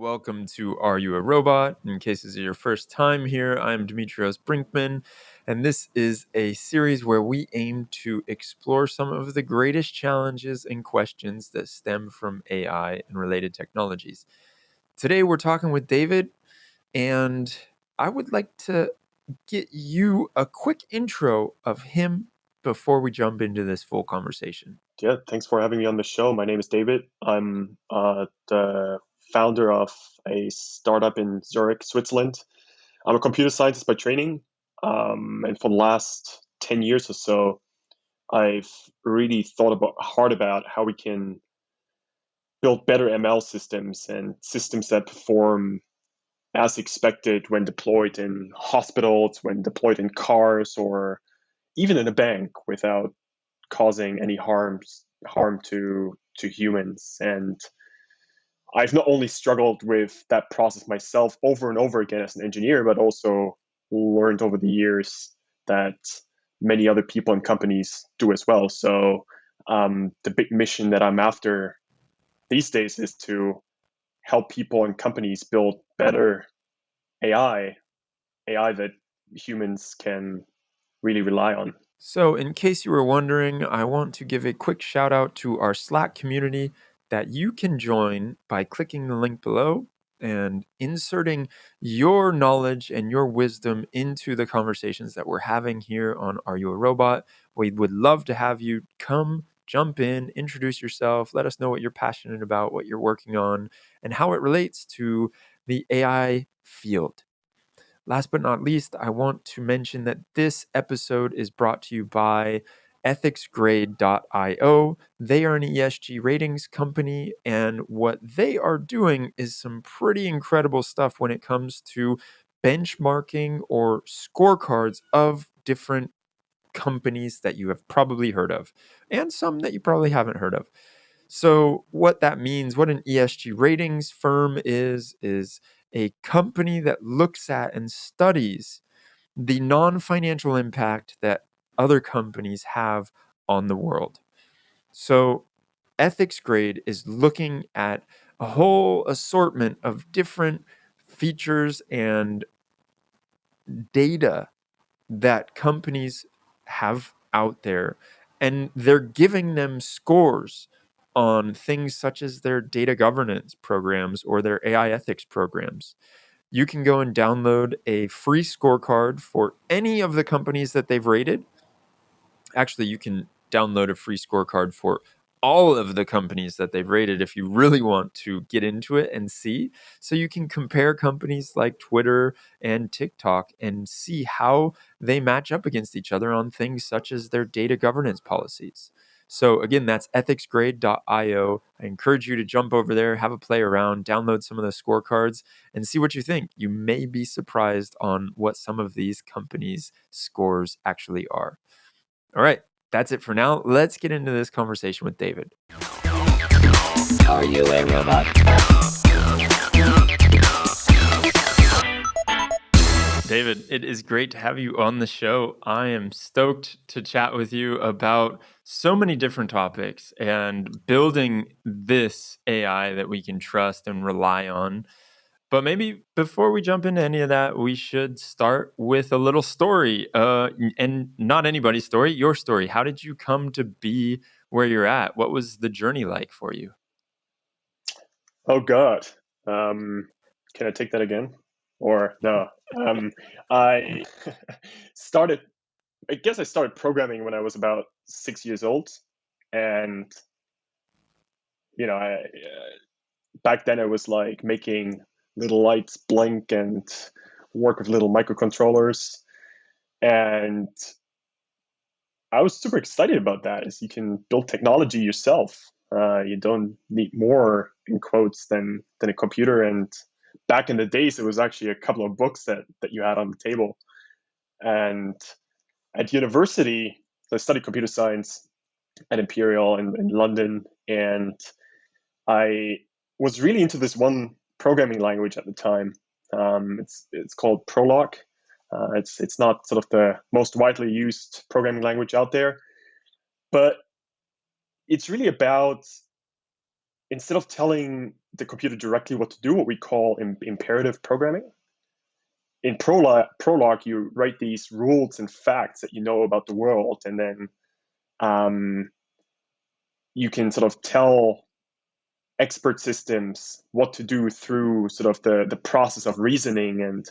Welcome to Are You a Robot? In case this is your first time here, I'm Dimitrios Brinkman, and this is a series where we aim to explore some of the greatest challenges and questions that stem from AI and related technologies. Today, we're talking with David, and I would like to get you a quick intro of him before we jump into this full conversation. Yeah, thanks for having me on the show. My name is David. I'm the founder of a startup in Zurich, Switzerland. I'm a computer scientist by training. And for the last 10 years or so, I've really thought hard about how we can build better ML systems and systems that perform as expected when deployed in hospitals, when deployed in cars, or even in a bank without causing any harm to humans. And I've not only struggled with that process myself over and over again as an engineer, but also learned over the years that many other people and companies do as well. So the big mission that I'm after these days is to help people and companies build better AI that humans can really rely on. So, in case you were wondering, I want to give a quick shout out to our Slack community that you can join by clicking the link below and inserting your knowledge and your wisdom into the conversations that we're having here on Are You a Robot? We would love to have you come, jump in, introduce yourself, let us know what you're passionate about, what you're working on, and how it relates to the AI field. Last but not least, I want to mention that this episode is brought to you by EthicsGrade.io. They are an ESG ratings company, and what they are doing is some pretty incredible stuff when it comes to benchmarking or scorecards of different companies that you have probably heard of, and some that you probably haven't heard of. So, what that means, what an ESG ratings firm is a company that looks at and studies the non financial impact that other companies have on the world. So, EthicsGrade is looking at a whole assortment of different features and data that companies have out there, and they're giving them scores on things such as their data governance programs or their AI ethics programs. You can go and download a free scorecard for any of the companies that they've rated. Actually, you can download a free scorecard for all of the companies that they've rated if you really want to get into it and see. So you can compare companies like Twitter and TikTok and see how they match up against each other on things such as their data governance policies. So again, that's ethicsgrade.io. I encourage you to jump over there, have a play around, download some of the scorecards, and see what you think. You may be surprised on what some of these companies' scores actually are. All right, that's it for now. Let's get into this conversation with David. Are you a robot? David, it is great to have you on the show. I am stoked to chat with you about so many different topics and building this AI that we can trust and rely on. But maybe before we jump into any of that, we should start with a little story. And not anybody's story, your story. How did you come to be where you're at? What was the journey like for you? Oh God. Can I take that again? Or no? I started. I guess I started programming when I was about 6 years old, and back then I was like making little lights blink and work with little microcontrollers, and I was super excited about that. As you can build technology yourself. You don't need more in quotes than a computer. And back in the days, it was actually a couple of books that you had on the table. And at university, I studied computer science at Imperial in London, and I was really into this one programming language at the time. It's called Prolog. It's not sort of the most widely used programming language out there, but it's really about instead of telling the computer directly what to do, what we call imperative programming. In Prolog, you write these rules and facts that you know about the world, and then you can sort of tell expert systems what to do through sort of the process of reasoning. And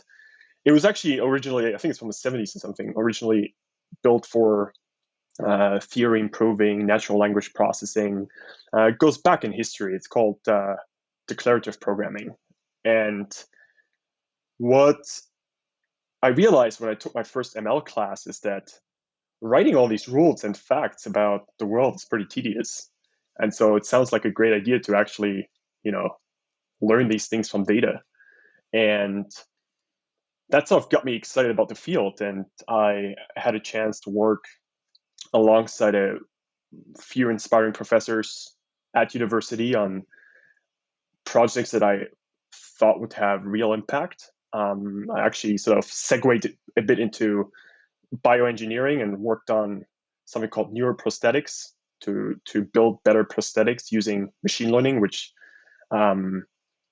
it was actually originally, I think it's from the 70s or something, originally built for theory improving, natural language processing. It goes back in history. It's called declarative programming. And what I realized when I took my first ML class is that writing all these rules and facts about the world is pretty tedious. And so it sounds like a great idea to actually, learn these things from data. And that sort of got me excited about the field. And I had a chance to work alongside a few inspiring professors at university on projects that I thought would have real impact. I actually sort of segued a bit into bioengineering and worked on something called neuroprosthetics to build better prosthetics using machine learning, which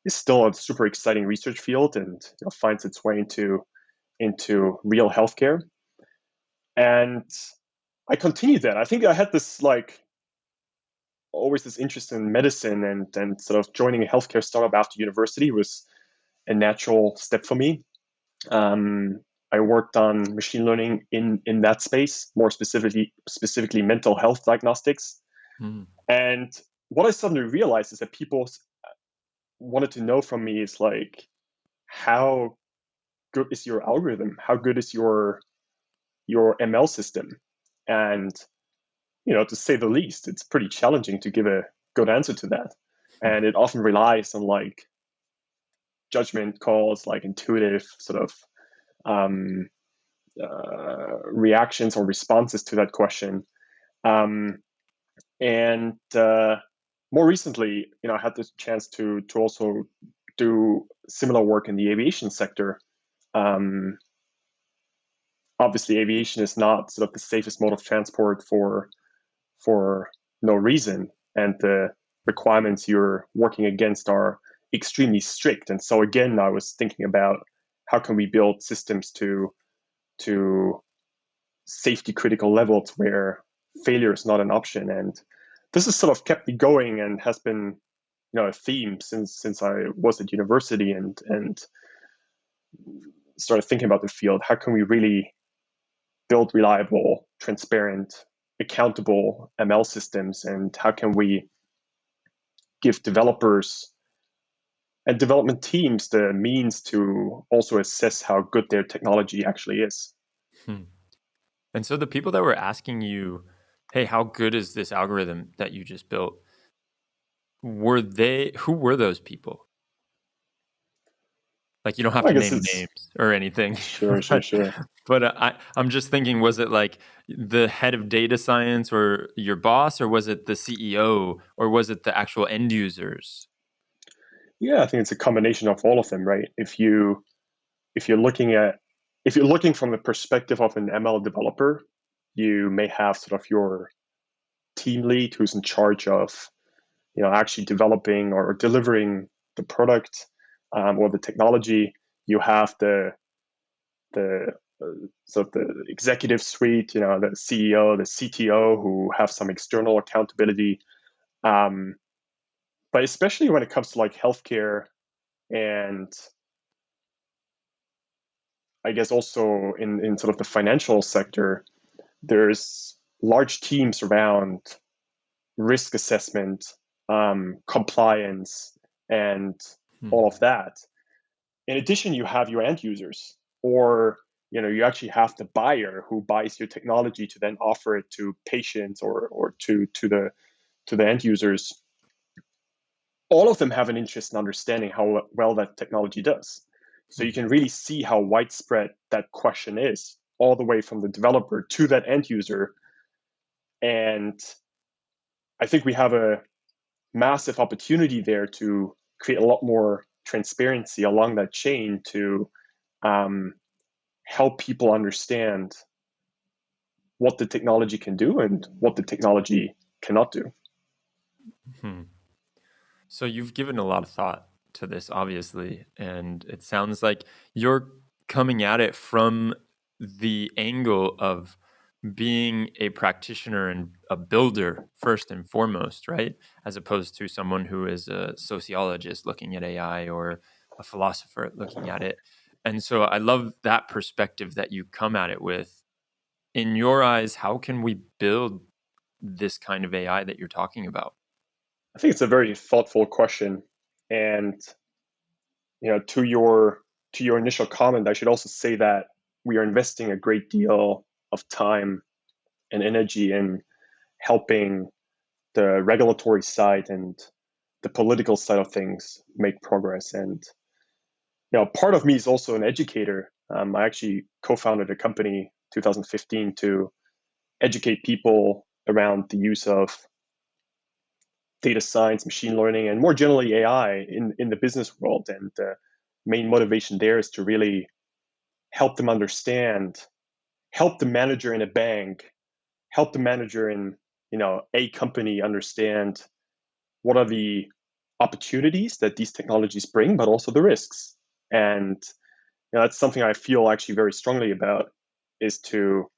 is still a super exciting research field and finds its way into real healthcare. And I continued that. I think I had this always this interest in medicine, and sort of joining a healthcare startup after university was a natural step for me. I worked on machine learning in that space, more specifically mental health diagnostics. Mm. And what I suddenly realized is that people wanted to know from me is how good is your algorithm? How good is your ML system? And to say the least, it's pretty challenging to give a good answer to that. And it often relies on judgment calls, intuitive sort of reactions or responses to that question. And more recently, I had the chance to also do similar work in the aviation sector. Obviously, aviation is not sort of the safest mode of transport for no reason, and the requirements you're working against are extremely strict. And so again, I was thinking about how can we build systems to safety critical levels where failure is not an option. And this has sort of kept me going and has been a theme since I was at university and started thinking about the field. How can we really build reliable, transparent, accountable ML systems, and how can we give developers and development teams the means to also assess how good their technology actually is? And so the people that were asking you, hey, how good is this algorithm that you just built? Who were those people? Like, you don't have I to guess name it's names or anything, sure. but I'm just thinking, was it like the head of data science or your boss, or was it the CEO, or was it the actual end users? Yeah, I think it's a combination of all of them, right? If you're looking from the perspective of an ML developer, you may have sort of your team lead who's in charge of actually developing or delivering the product or the technology. You have the sort of the executive suite, the CEO, the CTO, who have some external accountability. But especially when it comes to healthcare, and I guess also in sort of the financial sector, there's large teams around risk assessment, compliance, and all of that. In addition, you have your end users, or you actually have the buyer who buys your technology to then offer it to patients or to the end users. All of them have an interest in understanding how well that technology does. So you can really see how widespread that question is, all the way from the developer to that end user. And I think we have a massive opportunity there to create a lot more transparency along that chain to help people understand what the technology can do and what the technology cannot do. So you've given a lot of thought to this, obviously, and it sounds like you're coming at it from the angle of being a practitioner and a builder first and foremost, right? As opposed to someone who is a sociologist looking at AI or a philosopher looking at it. And so I love that perspective that you come at it with. In your eyes, how can we build this kind of AI that you're talking about? I think it's a very thoughtful question. And to your initial comment, I should also say that we are investing a great deal of time and energy in helping the regulatory side and the political side of things make progress. And part of me is also an educator. I actually co-founded a company 2015 to educate people around the use of data science, machine learning, and more generally AI in the business world. And the main motivation there is to really help them understand, help the manager in a bank, help the manager in a company understand what are the opportunities that these technologies bring, but also the risks. And that's something I feel actually very strongly about. Is to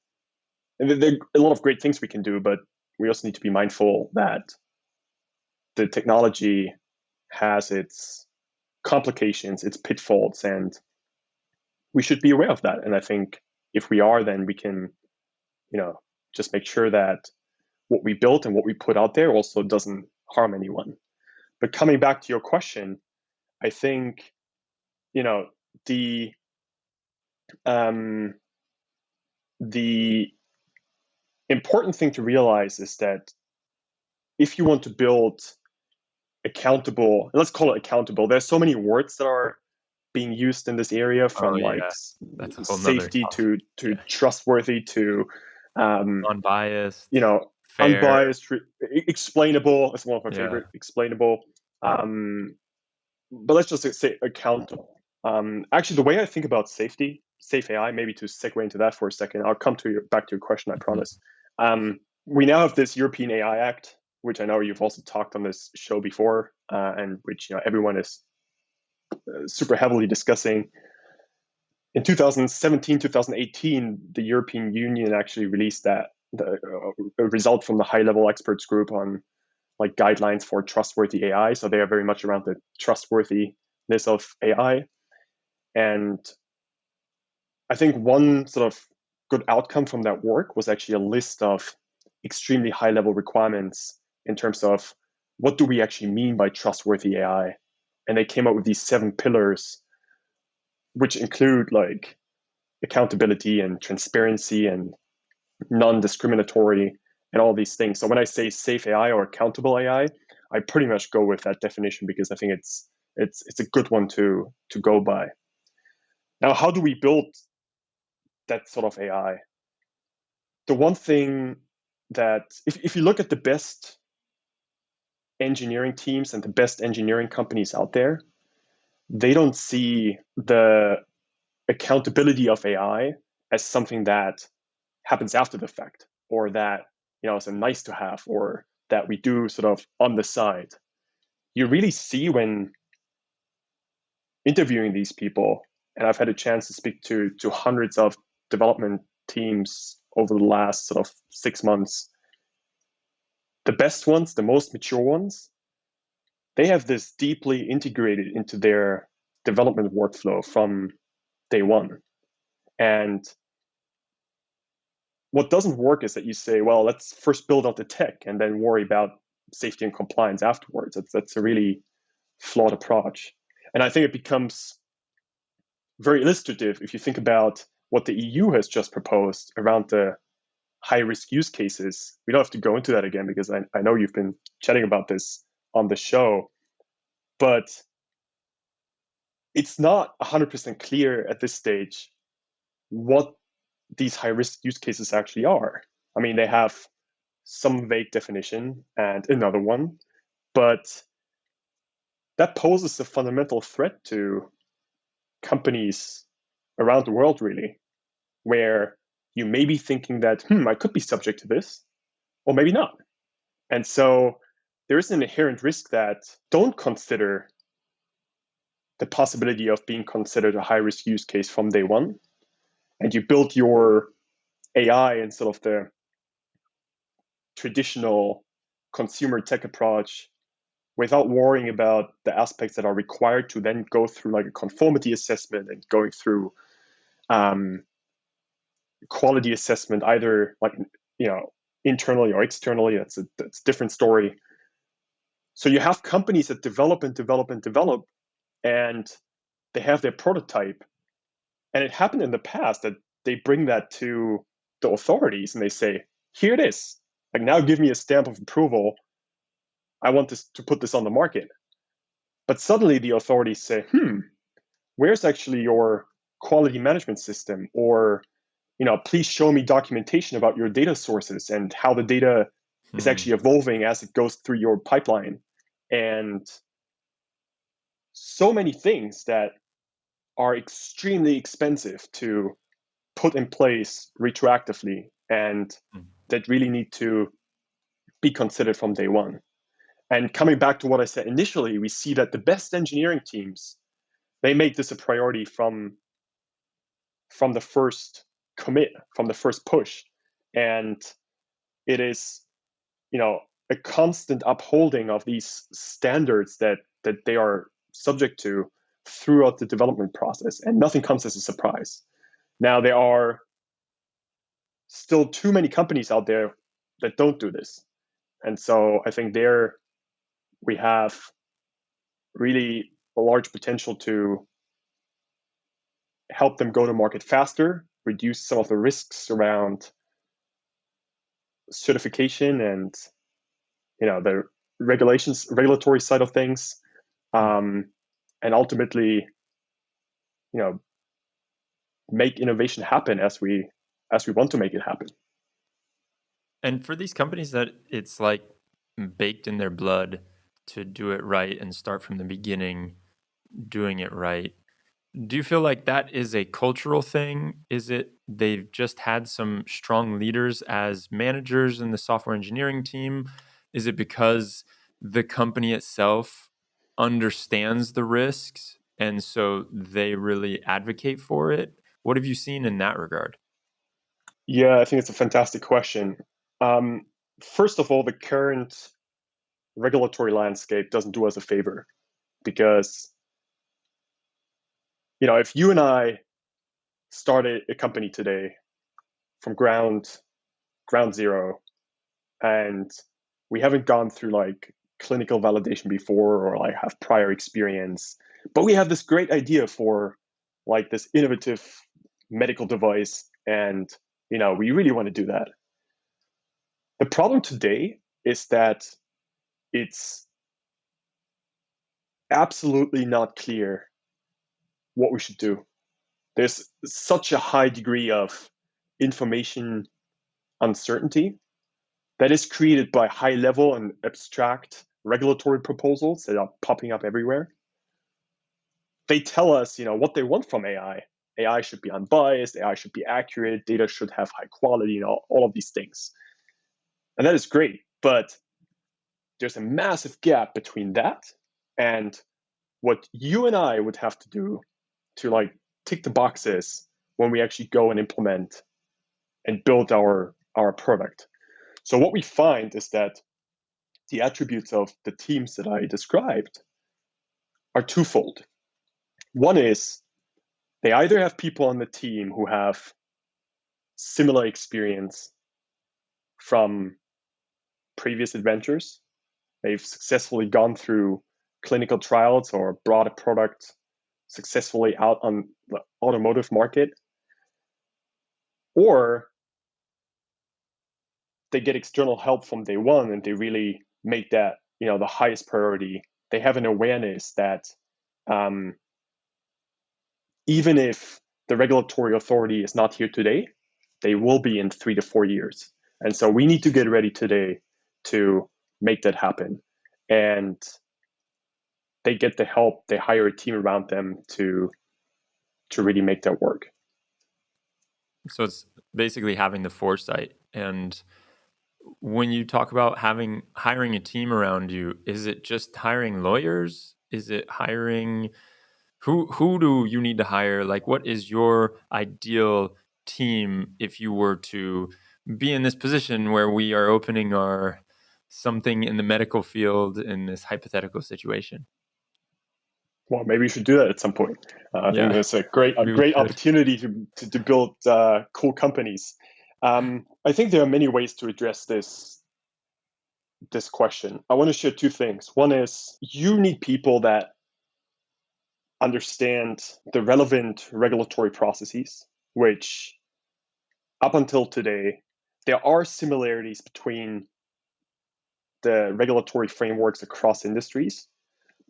and there are a lot of great things we can do, but we also need to be mindful that the technology has its complications, its pitfalls, and we should be aware of that. And I think if we are, then we can, just make sure that what we built and what we put out there also doesn't harm anyone. But coming back to your question, I think, the the important thing to realize is that if you want to build accountable, let's call it accountable. There's so many words that are being used in this area, from like That's a whole nother safety topic. to trustworthy to Unbiased, fair. unbiased, explainable. That's one of my Yeah. favorite. Explainable. But let's just say accountable. Actually, the way I think about safety, safe AI, maybe to segue into that for a second, I'll come back to your question, I promise. We now have this European AI Act, which I know you've also talked on this show before, and which everyone is super heavily discussing. In 2017, 2018, the European Union actually released a result from the high-level experts group on like guidelines for trustworthy AI. So they are very much around the trustworthiness of AI. And I think one sort of good outcome from that work was actually a list of extremely high-level requirements in terms of what do we actually mean by trustworthy AI. And they came up with these 7 pillars, which include like accountability and transparency and non-discriminatory and all these things. So when I say safe AI or accountable AI, I pretty much go with that definition because I think it's a good one to go by. Now, how do we build that sort of AI? The one thing that if you look at the best engineering teams and the best engineering companies out there, they don't see the accountability of AI as something that happens after the fact, or that is a nice to have, or that we do sort of on the side. You really see when interviewing these people, and I've had a chance to speak to hundreds of development teams over the last sort of 6 months. The best ones, the most mature ones, they have this deeply integrated into their development workflow from day one. And what doesn't work is that you say, well, let's first build out the tech and then worry about safety and compliance afterwards. That's a really flawed approach. And I think it becomes very illustrative if you think about what the EU has just proposed around the high-risk use cases. We don't have to go into that again because I know you've been chatting about this on the show, but it's not 100% clear at this stage what these high-risk use cases actually are. I mean, they have some vague definition and another one, but that poses a fundamental threat to companies around the world, really, where you may be thinking that, I could be subject to this, or maybe not. And so there is an inherent risk that don't consider the possibility of being considered a high risk use case from day one. And you build your AI instead of the traditional consumer tech approach without worrying about the aspects that are required to then go through like a conformity assessment and going through quality assessment, either like, internally or externally. That's a different story. So you have companies that develop and develop and develop, and they have their prototype. And it happened in the past that they bring that to the authorities and they say, here it is. Like, now give me a stamp of approval. I want to put this on the market. But suddenly the authorities say, where's actually your quality management system? Or, please show me documentation about your data sources and how the data is actually evolving as it goes through your pipeline. And so many things that are extremely expensive to put in place retroactively and that really need to be considered from day one. And coming back to what I said initially, we see that the best engineering teams, they make this a priority from the first commit, from the first push. And it is, a constant upholding of these standards that they are subject to throughout the development process, and nothing comes as a surprise. Now, there are still too many companies out there that don't do this. And so I think there we have really a large potential to help them go to market faster, reduce some of the risks around certification and the regulatory side of things, and ultimately make innovation happen as we want to make it happen. And for these companies that it's like baked in their blood to do it right and start from the beginning doing it right, do you feel like that is a cultural thing? Is it they've just had some strong leaders as managers in the software engineering team? Is it because the company itself understands the risks and so they really advocate for it? What have you seen in that regard? Yeah, I think it's a fantastic question. First of all, the current regulatory landscape doesn't do us a favor, because if you and I started a company today from ground zero, and we haven't gone through like clinical validation before or like have prior experience, but we have this great idea for like this innovative medical device, and we really want to do that. The problem today is that it's absolutely not clear what we should do. There's such a high degree of information uncertainty that is created by high level and abstract regulatory proposals that are popping up everywhere. They tell us, what they want from AI. AI should be unbiased, AI should be accurate, data should have high quality, all of these things. And that is great, but there's a massive gap between that and what you and I would have to do to like tick the boxes when we actually go and implement and build our product. So what we find is that the attributes of the teams that I described are twofold. One is they either have people on the team who have similar experience from previous adventures. They've successfully gone through clinical trials or brought a product successfully out on the automotive market, or they get external help from day one and they really make that the highest priority. They have an awareness that even if the regulatory authority is not here today, they will be in 3 to 4 years. And so we need to get ready today to make that happen. And they get the help, they hire a team around them to really make that work. So it's basically having the foresight. And when you talk about hiring a team around you, is it just hiring lawyers? Is it hiring who do you need to hire? Like, what is your ideal team if you were to be in this position where we are opening our something in the medical field in this hypothetical situation? Well, maybe we should do that at some point. I think Yeah, there's a great maybe we should. opportunity to build cool companies. I think there are many ways to address this question. I want to share two things. One is you need people that understand the relevant regulatory processes, which up until today, there are similarities between the regulatory frameworks across industries,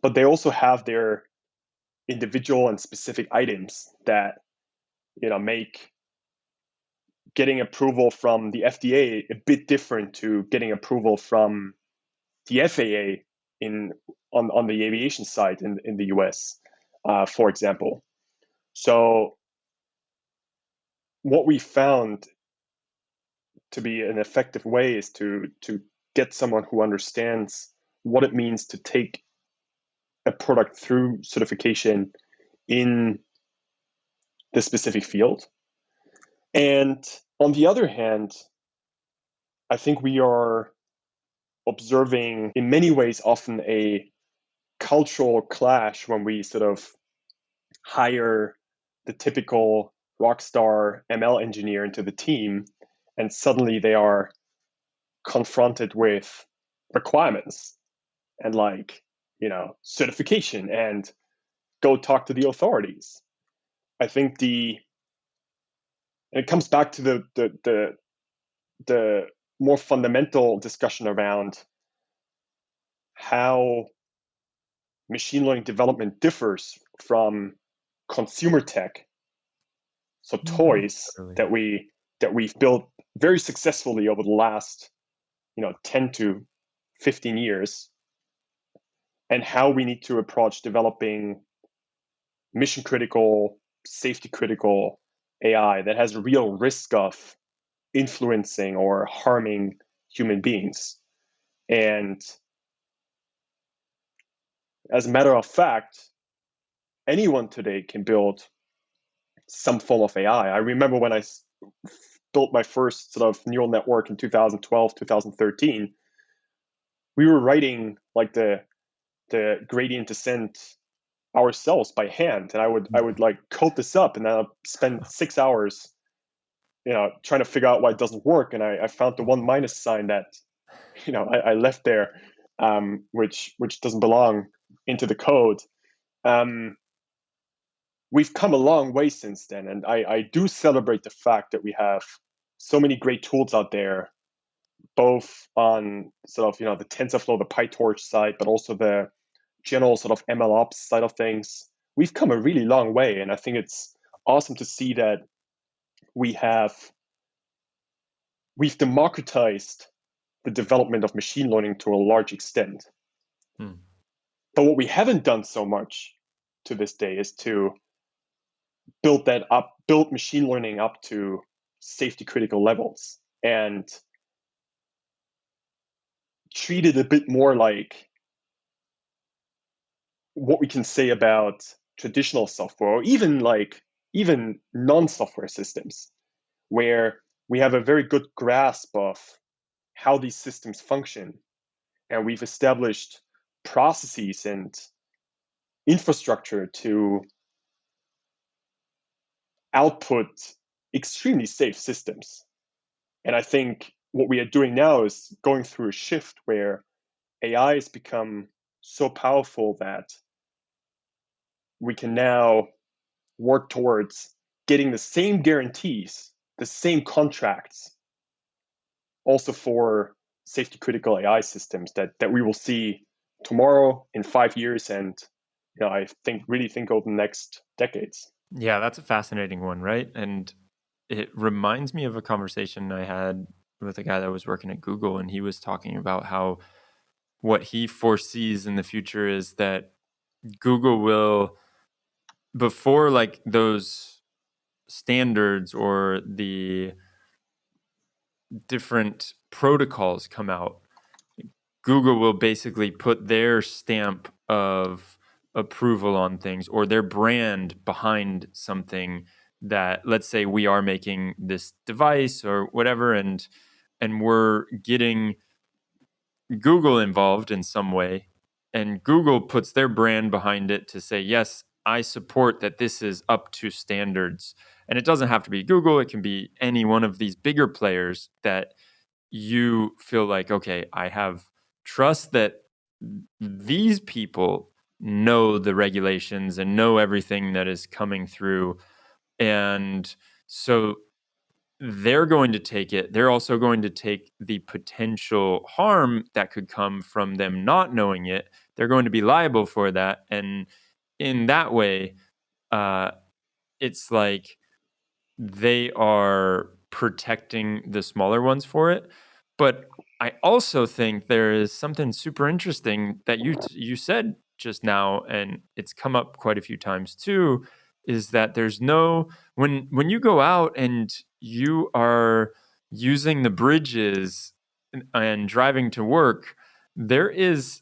but they also have their individual and specific items that make getting approval from the FDA a bit different to getting approval from the FAA on the aviation side in the US, for example. So what we found to be an effective way is to get someone who understands what it means to take a product through certification in the specific field. And on the other hand, I think we are observing in many ways often a cultural clash when we sort of hire the typical rock star ML engineer into the team, and suddenly they are confronted with requirements and certification and go talk to the authorities. I think it comes back to the more fundamental discussion around how machine learning development differs from consumer tech, so toys Totally. that we've built very successfully over the last 10 to 15 years, and how we need to approach developing mission critical, safety critical AI that has a real risk of influencing or harming human beings. And as a matter of fact, anyone today can build some form of AI. I remember when I built my first sort of neural network in 2012, 2013, we were writing like the gradient descent ourselves by hand, and I would like code this up, and then I'd spend 6 hours trying to figure out why it doesn't work. And I found the one minus sign that I left there, which doesn't belong into the code. We've come a long way since then, and I do celebrate the fact that we have so many great tools out there, both on sort of the TensorFlow, the PyTorch side, but also the general sort of MLOps side of things. We've come a really long way, and I think it's awesome to see that we've democratized the development of machine learning to a large extent. But what we haven't done so much to this day is to build machine learning up to safety critical levels and treat it a bit more like what we can say about traditional software, or even non-software systems, where we have a very good grasp of how these systems function, and we've established processes and infrastructure to output extremely safe systems. And I think what we are doing now is going through a shift where AI has become so powerful that we can now work towards getting the same guarantees, the same contracts, also for safety critical AI systems that we will see tomorrow, in 5 years, and I really think over the next decades. Yeah, that's a fascinating one, right? And it reminds me of a conversation I had with a guy that was working at Google, and he was talking about how what he foresees in the future is that Google will, before like those standards or the different protocols come out, Google will basically put their stamp of approval on things or their brand behind something that, let's say we are making this device or whatever, and we're getting Google involved in some way, and Google puts their brand behind it to say, yes, I support that this is up to standards. And it doesn't have to be Google, it can be any one of these bigger players that you feel like, okay, I have trust that these people know the regulations and know everything that is coming through. And so they're going to take it. They're also going to take the potential harm that could come from them not knowing it. They're going to be liable for that. And in that way, uh, it's like they are protecting the smaller ones for it. But I also think there is something super interesting that you said just now, and it's come up quite a few times too, is that there's no when you go out and you are using the bridges and driving to work, there is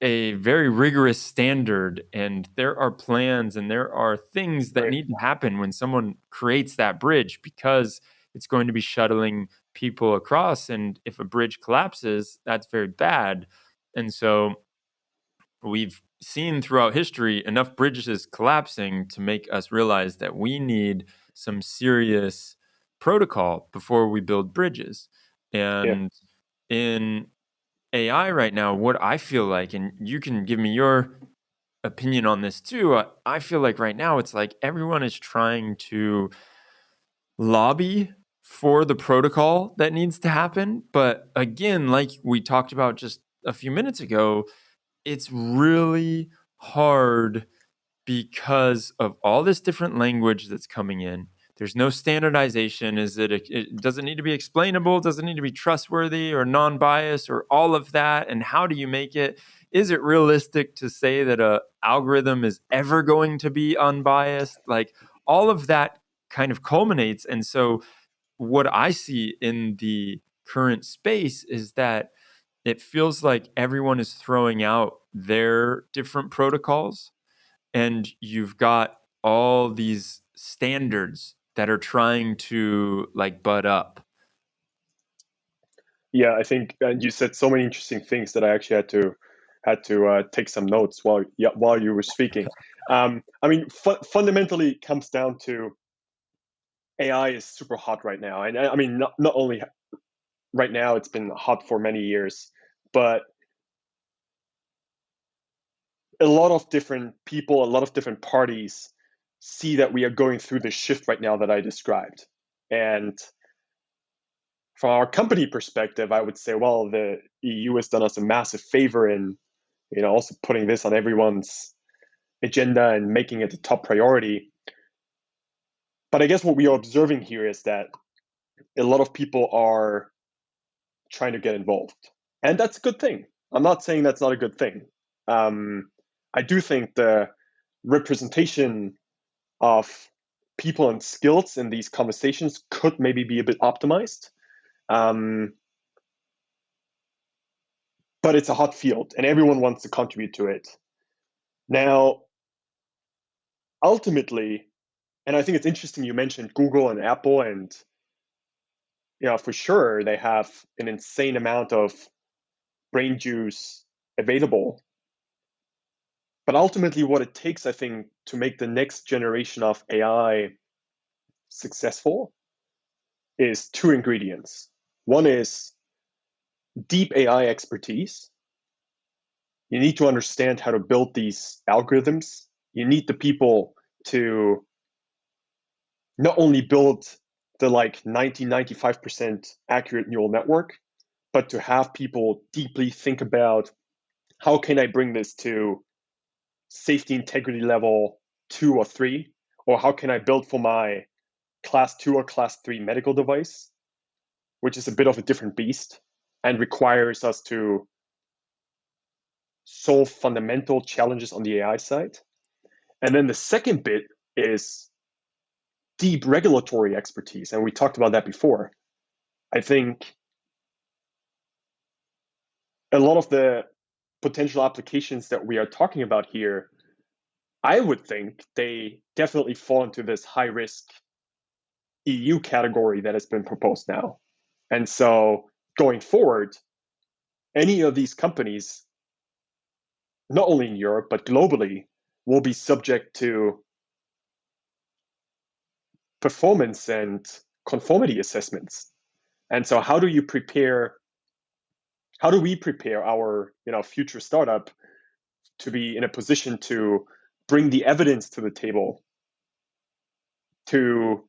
a very rigorous standard, and there are plans and there are things that Right. need to happen when someone creates that bridge, because it's going to be shuttling people across, and if a bridge collapses, that's very bad. And so we've seen throughout history enough bridges collapsing to make us realize that we need some serious protocol before we build bridges. Yeah. And in AI right now, what I feel like, and you can give me your opinion on this too, I feel like right now it's like everyone is trying to lobby for the protocol that needs to happen. But again, like we talked about just a few minutes ago, it's really hard because of all this different language that's coming in. There's no standardization. Does it need to be explainable? Does it need to be trustworthy or non-biased or all of that? And how do you make it? Is it realistic to say that a algorithm is ever going to be unbiased? Like all of that kind of culminates. And so what I see in the current space is that it feels like everyone is throwing out their different protocols, and you've got all these standards that are trying to like butt up. Yeah, I think you said so many interesting things that I actually had to take some notes while you were speaking. I mean, fundamentally, it comes down to AI is super hot right now, and I mean, not only right now, it's been hot for many years, but a lot of different people, a lot of different parties see that we are going through this shift right now that I described. And from our company perspective, I would say, well, the EU has done us a massive favor in, also putting this on everyone's agenda and making it a top priority. But I guess what we are observing here is that a lot of people are trying to get involved, and that's a good thing. I'm not saying that's not a good thing. I do think the representation of people and skills in these conversations could maybe be a bit optimized. But it's a hot field and everyone wants to contribute to it. Now, ultimately, and I think it's interesting you mentioned Google and Apple, and for sure they have an insane amount of brain juice available. But ultimately, what it takes, I think, to make the next generation of AI successful is two ingredients. One is deep AI expertise. You need to understand how to build these algorithms. You need the people to not only build the 95% accurate neural network, but to have people deeply think about how can I bring this to safety integrity level 2 or 3, or how can I build for my class 2 or class 3 medical device, which is a bit of a different beast and requires us to solve fundamental challenges on the AI side. And then the second bit is deep regulatory expertise. And we talked about that before. I think a lot of the potential applications that we are talking about here, I would think they definitely fall into this high risk EU category that has been proposed now. And so going forward, any of these companies, not only in Europe, but globally, will be subject to performance and conformity assessments. And so how do we prepare our future startup to be in a position to bring the evidence to the table to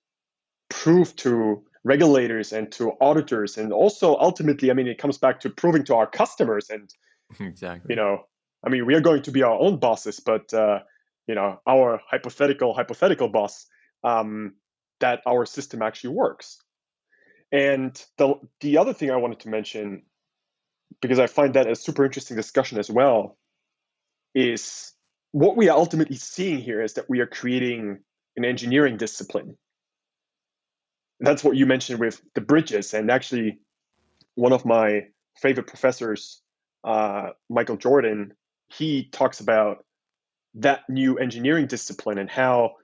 prove to regulators and to auditors, and also ultimately, it comes back to proving to our customers and Exactly. we are going to be our own bosses, but our hypothetical boss, that our system actually works. And the other thing I wanted to mention, because I find that a super interesting discussion as well, is what we are ultimately seeing here is that we are creating an engineering discipline. That's what you mentioned with the bridges. And actually, one of my favorite professors, Michael Jordan, he talks about that new engineering discipline and how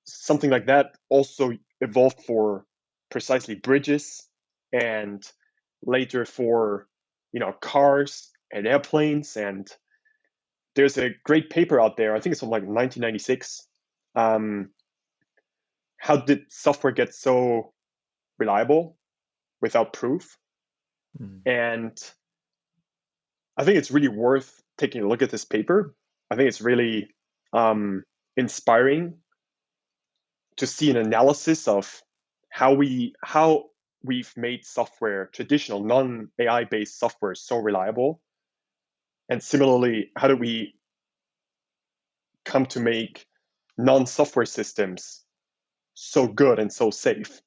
something like that also evolved for precisely bridges, and later for cars and airplanes. And there's a great paper out there, I think it's from like 1996. How did software get so reliable without proof? And I think it's really worth taking a look at this paper. I think it's really inspiring to see an analysis of how we've made software, traditional non-AI based software, so reliable. And similarly, how do we come to make non-software systems so good and so safe?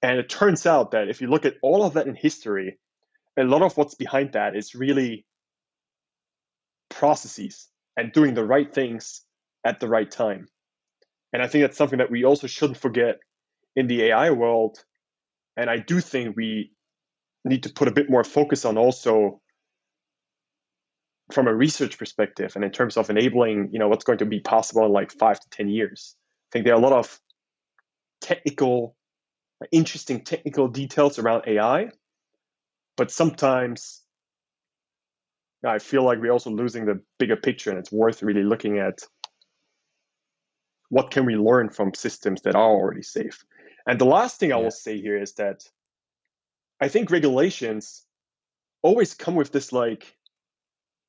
And it turns out that if you look at all of that in history, a lot of what's behind that is really processes and doing the right things at the right time. And I think that's something that we also shouldn't forget in the AI world. And I do think we need to put a bit more focus on also from a research perspective and in terms of enabling, what's going to be possible in like 5 to 10 years. I think there are a lot of interesting technical details around AI, but sometimes I feel like we're also losing the bigger picture, and it's worth really looking at what can we learn from systems that are already safe. And the last thing I will say here is that I think regulations always come with this like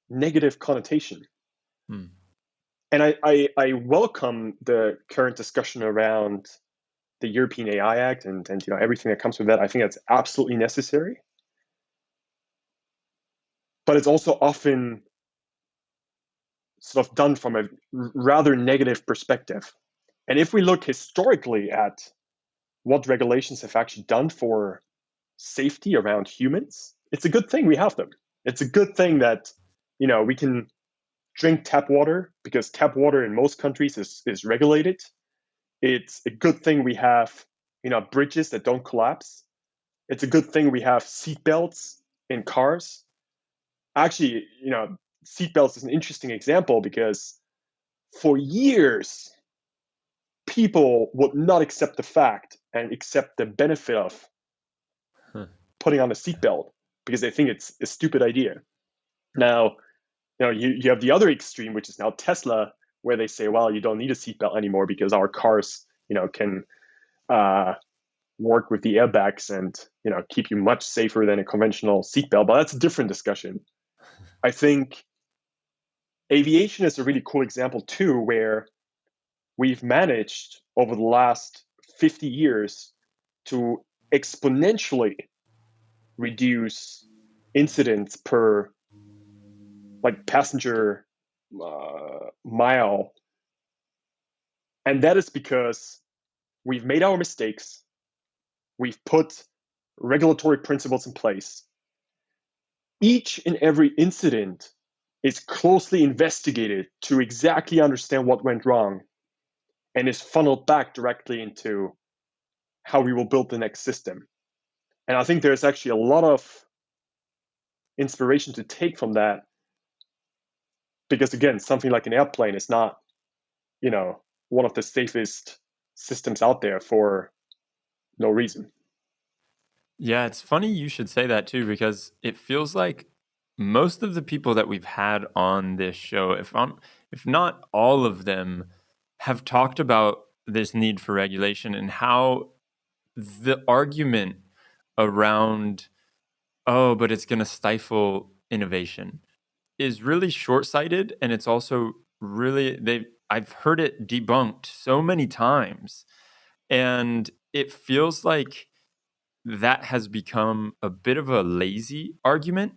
negative connotation. And I welcome the current discussion around the European AI Act and everything that comes with that. I think that's absolutely necessary. But it's also often sort of done from a rather negative perspective. And if we look historically at what regulations have actually done for safety around humans, it's a good thing we have them. It's a good thing that we can drink tap water, because tap water in most countries is regulated. It's a good thing we have bridges that don't collapse. It's a good thing we have seatbelts in cars. Actually, seatbelts is an interesting example, because for years people would not accept the fact and accept the benefit of putting on a seatbelt, because they think it's a stupid idea. Now, you have the other extreme, which is now Tesla, where they say, well, you don't need a seatbelt anymore because our cars, can work with the airbags and, keep you much safer than a conventional seatbelt. But that's a different discussion. I think aviation is a really cool example too, where we've managed over the last 50 years to exponentially reduce incidents per passenger mile. And that is because we've made our mistakes. We've put regulatory principles in place. Each and every incident is closely investigated to exactly understand what went wrong, and is funneled back directly into how we will build the next system. And I think there's actually a lot of inspiration to take from that, because again, something like an airplane is not, one of the safest systems out there for no reason. Yeah, it's funny you should say that too, because it feels like most of the people that we've had on this show, if not all of them, have talked about this need for regulation and how the argument around, oh, but it's going to stifle innovation, is really short-sighted, and it's also really I've heard it debunked so many times, and it feels like that has become a bit of a lazy argument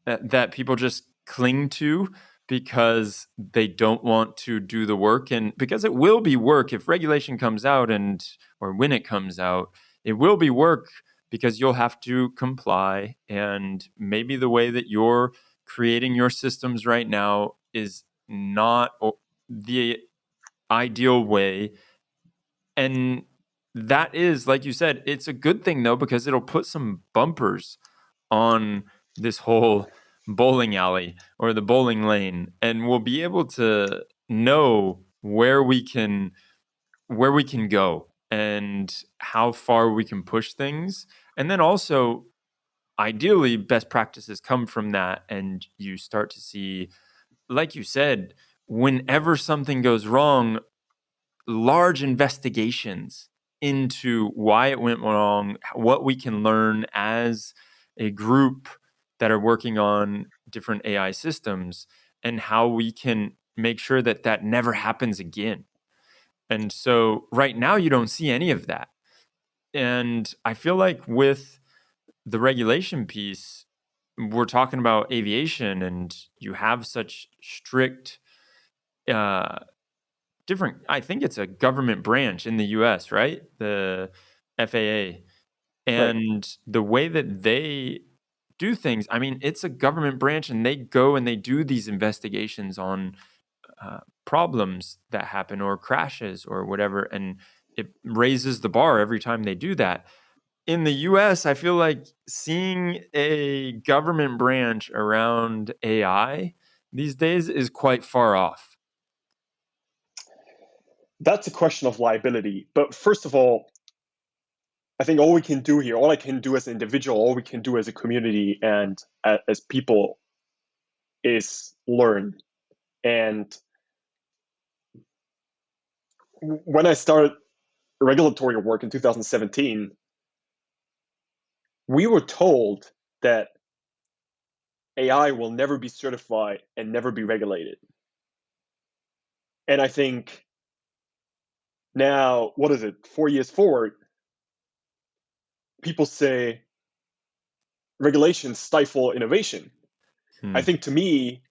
that people just cling to because they don't want to do the work, and because it will be work if regulation comes out, and or when it comes out, it will be work because you'll have to comply, and maybe the way that you're creating your systems right now is not the ideal way. And that is, like you said, it's a good thing though, because it'll put some bumpers on this whole bowling alley or the bowling lane, and we'll be able to know where we can go and how far we can push things. And then also, ideally, best practices come from that, and you start to see, like you said, whenever something goes wrong, large investigations into why it went wrong, what we can learn as a group that are working on different AI systems, and how we can make sure that that never happens again. And so right now, you don't see any of that. And I feel like with the regulation piece, we're talking about aviation, and you have such strict uh, different, I think it's a government branch in the US, right? The FAA. Right. And the way that they do things, I mean, it's a government branch, and they go and they do these investigations on problems that happen or crashes or whatever. And it raises the bar every time they do that. In the US, I feel like seeing a government branch around AI these days is quite far off. That's a question of liability. But first of all, I think all we can do here, all I can do as an individual, all we can do as a community and as people is learn. And when I started regulatory work in 2017, we were told that AI will never be certified and never be regulated. And I think now, 4 years forward, people say regulations stifle innovation. I think to me,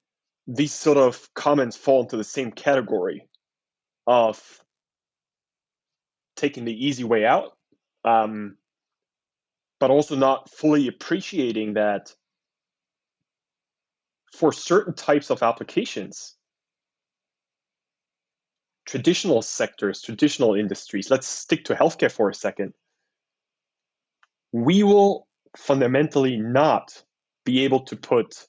these sort of comments fall into the same category of taking the easy way out, but also not fully appreciating that for certain types of applications, traditional sectors, traditional industries, let's stick to healthcare for a second, we will fundamentally not be able to put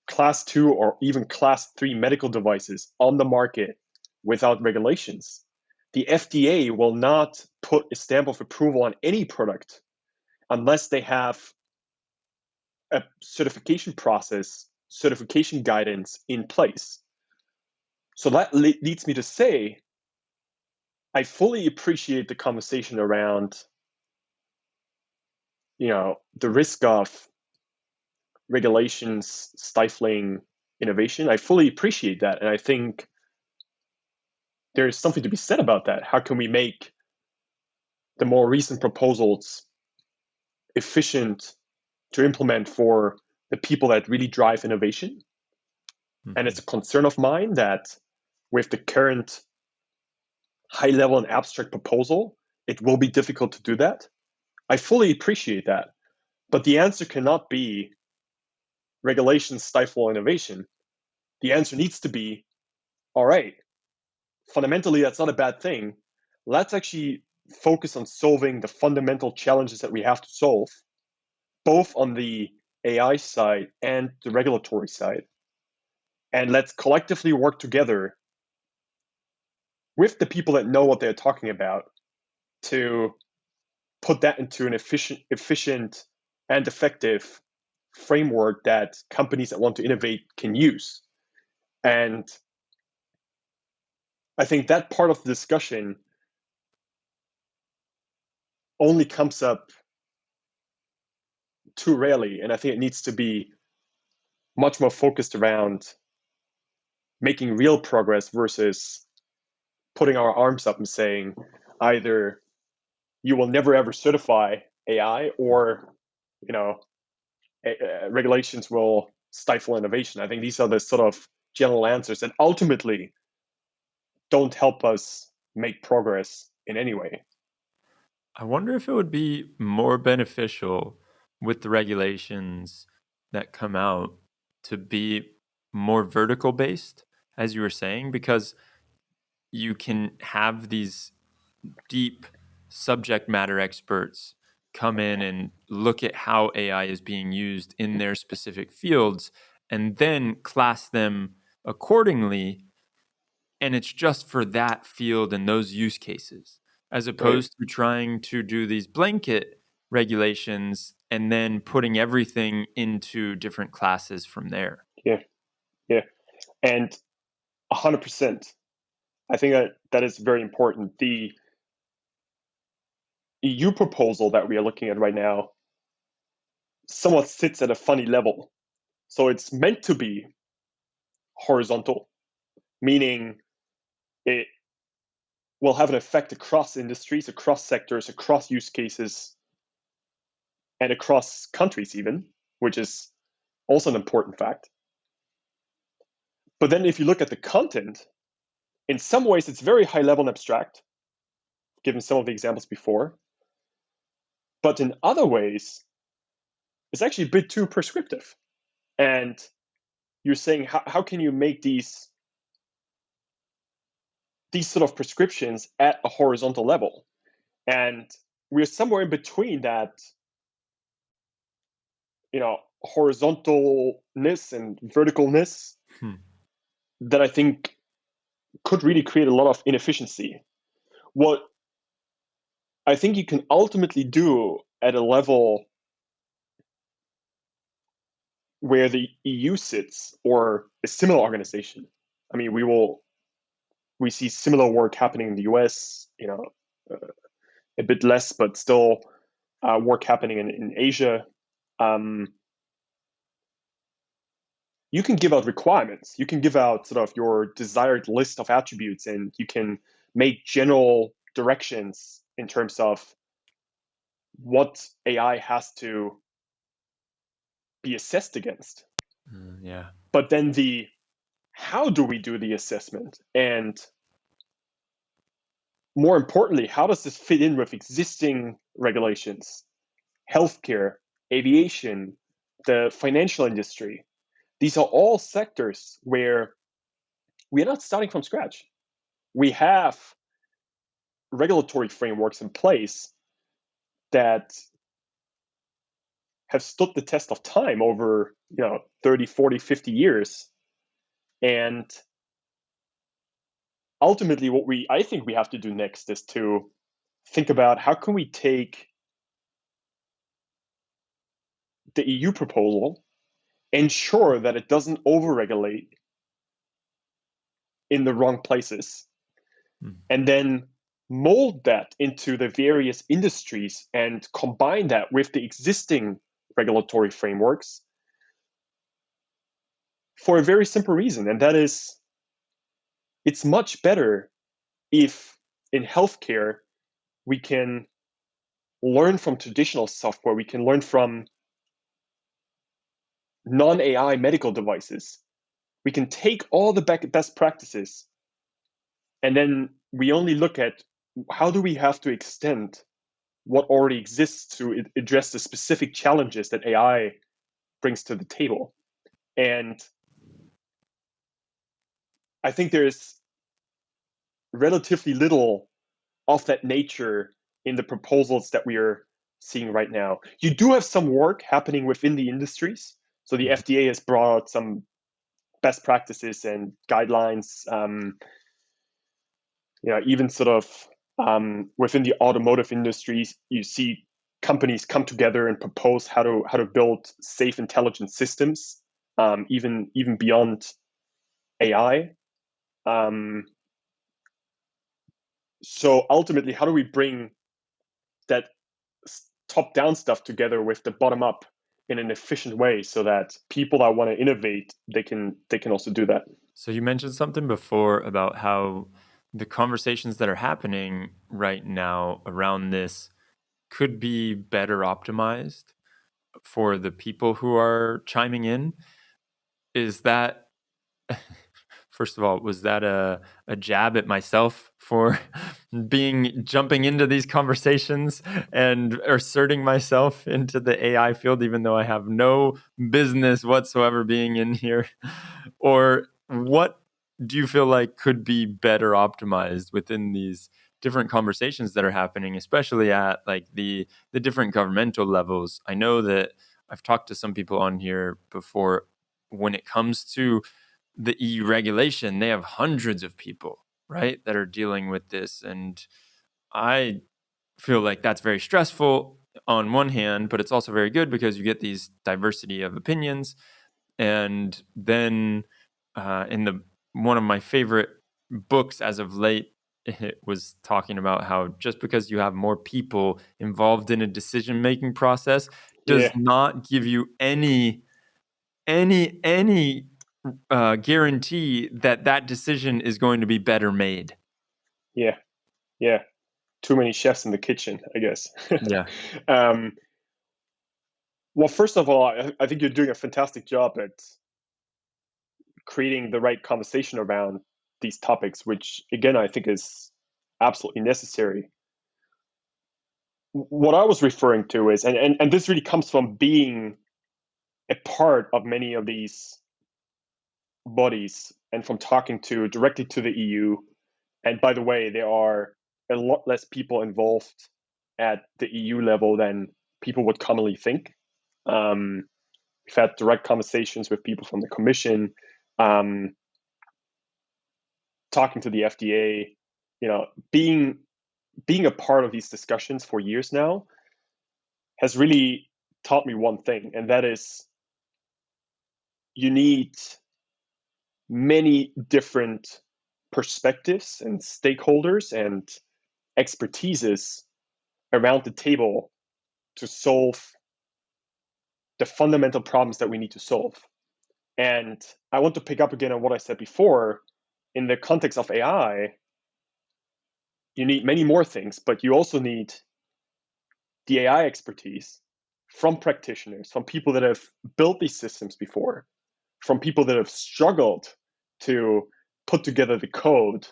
class 2 or even class 3 medical devices on the market without regulations. The FDA will not put a stamp of approval on any product unless they have a certification process, certification guidance in place. So that leads me to say, I fully appreciate the conversation around, the risk of regulations stifling innovation. I fully appreciate that. And I think there's something to be said about that. How can we make the more recent proposals efficient to implement for the people that really drive innovation? Mm-hmm. And it's a concern of mine that with the current high-level and abstract proposal, it will be difficult to do that. I fully appreciate that. But the answer cannot be regulations stifle innovation. The answer needs to be, all right, fundamentally, that's not a bad thing. Let's actually focus on solving the fundamental challenges that we have to solve, both on the AI side and the regulatory side. And let's collectively work together with the people that know what they're talking about to put that into an efficient and effective framework that companies that want to innovate can use. And I think that part of the discussion only comes up too rarely. And I think it needs to be much more focused around making real progress versus putting our arms up and saying either you will never ever certify AI or, regulations will stifle innovation. I think these are the sort of general answers that ultimately don't help us make progress in any way. I wonder if it would be more beneficial with the regulations that come out to be more vertical based, as you were saying, because you can have these deep subject matter experts come in and look at how AI is being used in their specific fields and then class them accordingly. And it's just for that field and those use cases, as Right. opposed to trying to do these blanket regulations and then putting everything into different classes from there. Yeah. Yeah. And 100%. I think that is very important. The EU proposal that we are looking at right now somewhat sits at a funny level. So it's meant to be horizontal, meaning it will have an effect across industries, across sectors, across use cases, and across countries even, which is also an important fact. But then if you look at the content, in some ways it's very high level and abstract, given some of the examples before. But in other ways, it's actually a bit too prescriptive. And you're saying, how can you make these sort of prescriptions at a horizontal level? And we're somewhere in between that, horizontalness and verticalness Hmm. that I think could really create a lot of inefficiency. What I think you can ultimately do at a level where the EU sits or a similar organization. I mean, we see similar work happening in the US, a bit less, but still work happening in Asia. You can give out requirements. You can give out sort of your desired list of attributes, and you can make general directions in terms of what AI has to be assessed against. Yeah. But then how do we do the assessment? And more importantly, how does this fit in with existing regulations, healthcare, aviation, the financial industry? These are all sectors where we're not starting from scratch. We have regulatory frameworks in place that have stood the test of time over 30, 40, 50 years. And ultimately, what I think we have to do next is to think about how can we take the EU proposal, ensure that it doesn't overregulate in the wrong places, and then mold that into the various industries and combine that with the existing regulatory frameworks for a very simple reason. And that is, it's much better if in healthcare we can learn from traditional software, we can learn from non-AI medical devices. We can take all the best practices, and then we only look at how do we have to extend what already exists to address the specific challenges that AI brings to the table. And I think there's relatively little of that nature in the proposals that we are seeing right now. You do have some work happening within the industries. So the FDA has brought out some best practices and guidelines. Even sort of within the automotive industries, you see companies come together and propose how to build safe, intelligent systems, even beyond AI. So ultimately, how do we bring that top-down stuff together with the bottom-up in an efficient way so that people that want to innovate, they can also do that? So you mentioned something before about how the conversations that are happening right now around this could be better optimized for the people who are chiming in. Is that, first of all, was that a jab at myself for jumping into these conversations and asserting myself into the AI field, even though I have no business whatsoever being in here? Or what do you feel like could be better optimized within these different conversations that are happening, especially at like the different governmental levels? I know that I've talked to some people on here before. When it comes to the EU regulation, they have hundreds of people, right, that are dealing with this. And I feel like that's very stressful on one hand, but it's also very good because you get these diversity of opinions. And then in the one of my favorite books as of late, it was talking about how just because you have more people involved in a decision-making process does Yeah, not give you any guarantee that that decision is going to be better made. yeah, yeah. Too many chefs in the kitchen, I guess. Yeah. Well, first of all, I think you're doing a fantastic job at creating the right conversation around these topics, which again I think is absolutely necessary. What I was referring to is, and this really comes from being a part of many of these bodies and from talking to directly to the EU. And by the way, there are a lot less people involved at the EU level than people would commonly think. We've had direct conversations with people from the Commission, talking to the FDA. Being a part of these discussions for years now has really taught me one thing, and that is you need many different perspectives and stakeholders and expertises around the table to solve the fundamental problems that we need to solve. And I want to pick up again on what I said before. In the context of AI, you need many more things, but you also need the AI expertise from practitioners, from people that have built these systems before, from people that have struggled to put together the code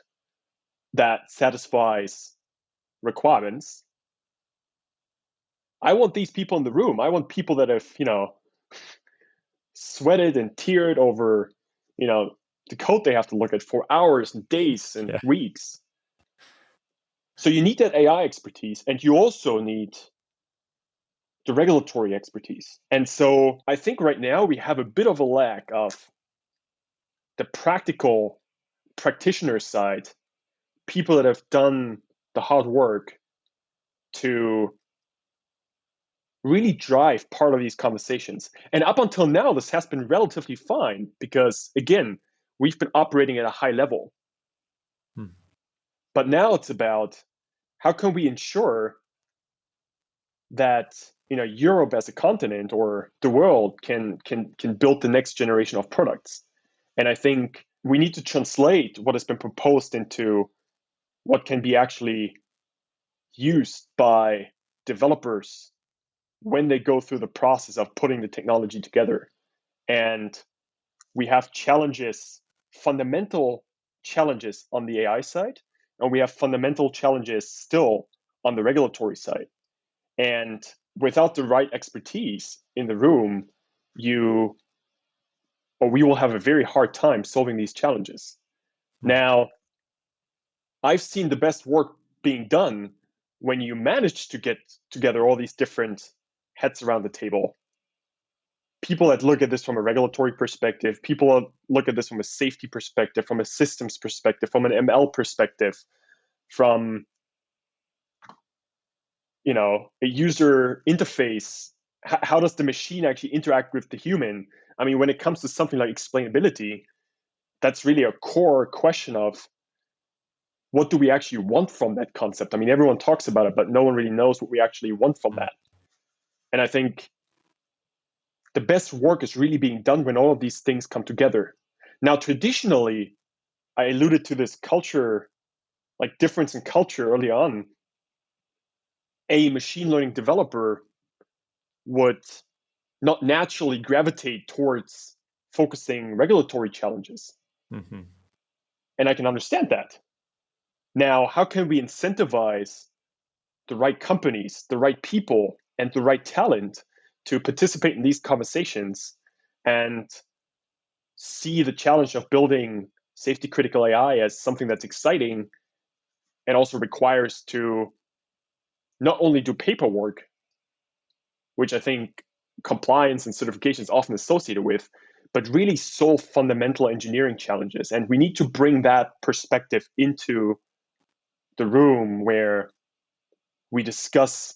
that satisfies requirements. I want these people in the room. I want people that have, sweated and teared over, the code they have to look at for hours and days and Yeah. weeks. So you need that AI expertise, and you also need the regulatory expertise. And so I think right now we have a bit of a lack of the practical practitioner side, people that have done the hard work to really drive part of these conversations. And up until now, this has been relatively fine because, again, we've been operating at a high level. But now it's about how can we ensure that Europe as a continent or the world can build the next generation of products. And I think we need to translate what has been proposed into what can be actually used by developers when they go through the process of putting the technology together. And we have challenges, fundamental challenges on the AI side, and we have fundamental challenges still on the regulatory side. And without the right expertise in the room, we will have a very hard time solving these challenges. Now, I've seen the best work being done when you manage to get together all these different heads around the table. People that look at this from a regulatory perspective, people that look at this from a safety perspective, from a systems perspective, from an ML perspective, from a user interface. How does the machine actually interact with the human? I mean, when it comes to something like explainability, that's really a core question of what do we actually want from that concept? I mean, everyone talks about it, but no one really knows what we actually want from that. And I think the best work is really being done when all of these things come together. Now, traditionally, I alluded to this culture, like difference in culture early on. A machine learning developer would not naturally gravitate towards focusing regulatory challenges. Mm-hmm. And I can understand that. Now, how can we incentivize the right companies, the right people, and the right talent to participate in these conversations and see the challenge of building safety critical AI as something that's exciting and also requires to not only do paperwork, which I think compliance and certification is often associated with, but really solve fundamental engineering challenges. And we need to bring that perspective into the room where we discuss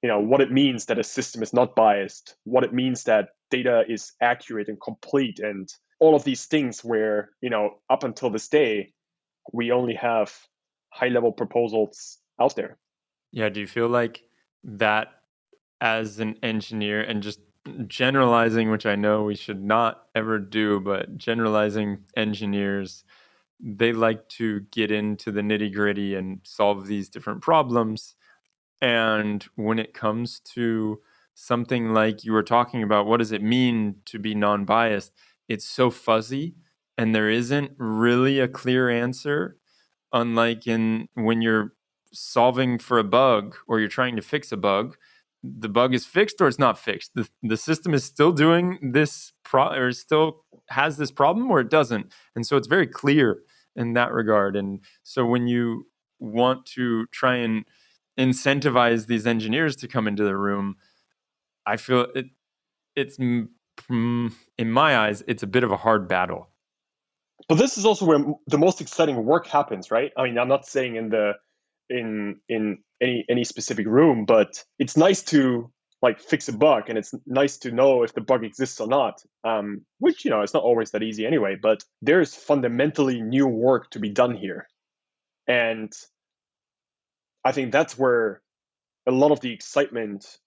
what it means that a system is not biased, what it means that data is accurate and complete, and all of these things where, up until this day, we only have high-level proposals out there. Yeah, do you feel like that as an engineer, and just generalizing, which I know we should not ever do, but generalizing engineers, they like to get into the nitty-gritty and solve these different problems. And when it comes to something like you were talking about, what does it mean to be non-biased? It's so fuzzy, and there isn't really a clear answer, unlike in when you're solving for a bug or you're trying to fix a bug. The bug is fixed or it's not fixed. The system is still doing this or still has this problem, or it doesn't. And so it's very clear in that regard. And so when you want to try and incentivize these engineers to come into the room, I feel it's in my eyes, it's a bit of a hard battle. But this is also where the most exciting work happens, right? I mean, I'm not saying in any specific room, but it's nice to fix a bug, and it's nice to know if the bug exists or not. Which it's not always that easy anyway. But there's fundamentally new work to be done here, and I think that's where a lot of the excitement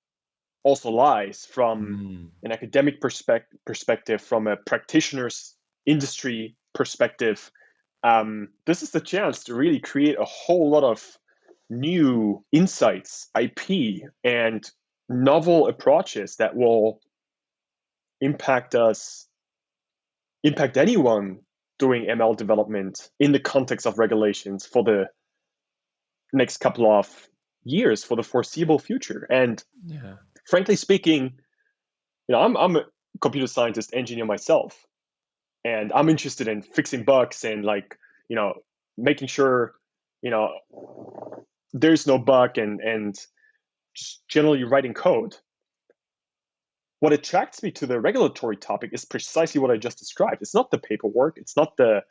also lies from an academic perspective, from a practitioner's industry perspective. This is the chance to really create a whole lot of new insights, IP, and novel approaches that will impact anyone doing ML development in the context of regulations for the next couple of years, for the foreseeable future. And frankly speaking, I'm a computer scientist engineer myself, and I'm interested in fixing bugs and making sure there's no bug and just generally writing code. What attracts me to the regulatory topic is precisely what I just described. It's not the paperwork. It's not the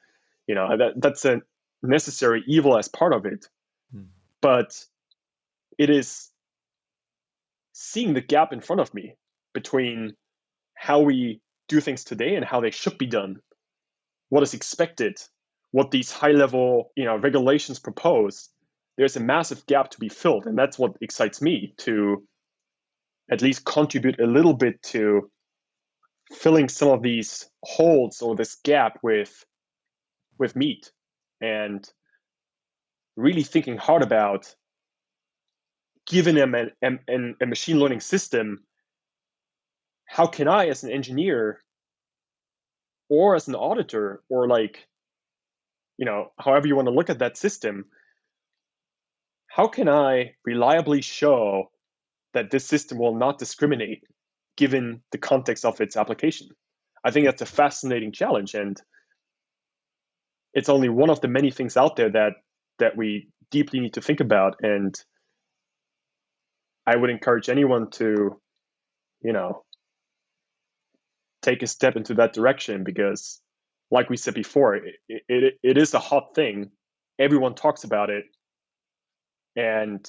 that's a necessary evil as part of it, but it is seeing the gap in front of me between how we do things today and how they should be done, what is expected, what these high-level regulations propose. There's a massive gap to be filled, and that's what excites me to at least contribute a little bit to filling some of these holes or this gap with meat, and really thinking hard about giving them a machine learning system. How can I, as an engineer or as an auditor, or however you want to look at that system, how can I reliably show that this system will not discriminate given the context of its application? I think that's a fascinating challenge, and it's only one of the many things out there that we deeply need to think about. And I would encourage anyone to, take a step into that direction, because like we said before, it is a hot thing. Everyone talks about it, and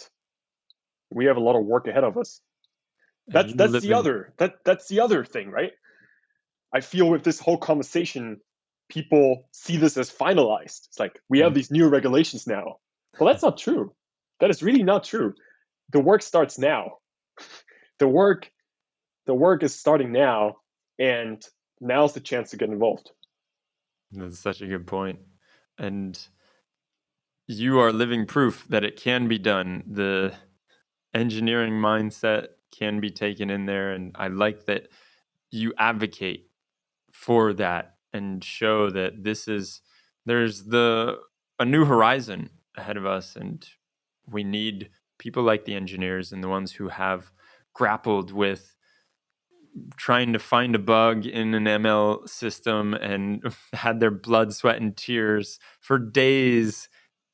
we have a lot of work ahead of us. And you That's live the in other thing, right? I feel with this whole conversation, people see this as finalized. It's like we have these new regulations now. Well, that's not true. That is really not true. The work starts now. The work is starting now, and now's the chance to get involved. That's such a good point. And you are living proof that it can be done. The engineering mindset can be taken in there. And I like that you advocate for that and show that there's a new horizon ahead of us. And we need people like the engineers and the ones who have grappled with trying to find a bug in an ML system and had their blood, sweat, and tears for days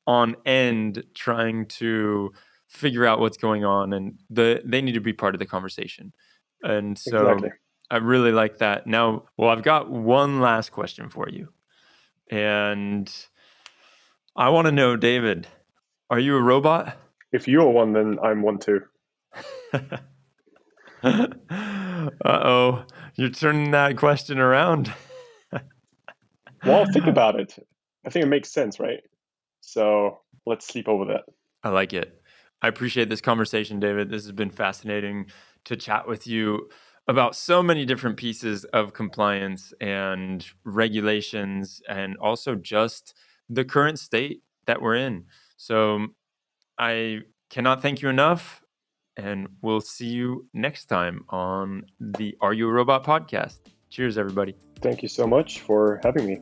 on end trying to figure out what's going on, and they need to be part of the conversation. And so Exactly. I really like that. Now, well, I've got one last question for you. And I want to know, David, are you a robot? If you're one, then I'm one too. Uh-oh, you're turning that question around. Well, think about it. I think it makes sense, right? So let's sleep over that. I like it. I appreciate this conversation, David. This has been fascinating to chat with you about so many different pieces of compliance and regulations, and also just the current state that we're in. So I cannot thank you enough, and we'll see you next time on the Are You a Robot podcast. Cheers, everybody. Thank you so much for having me.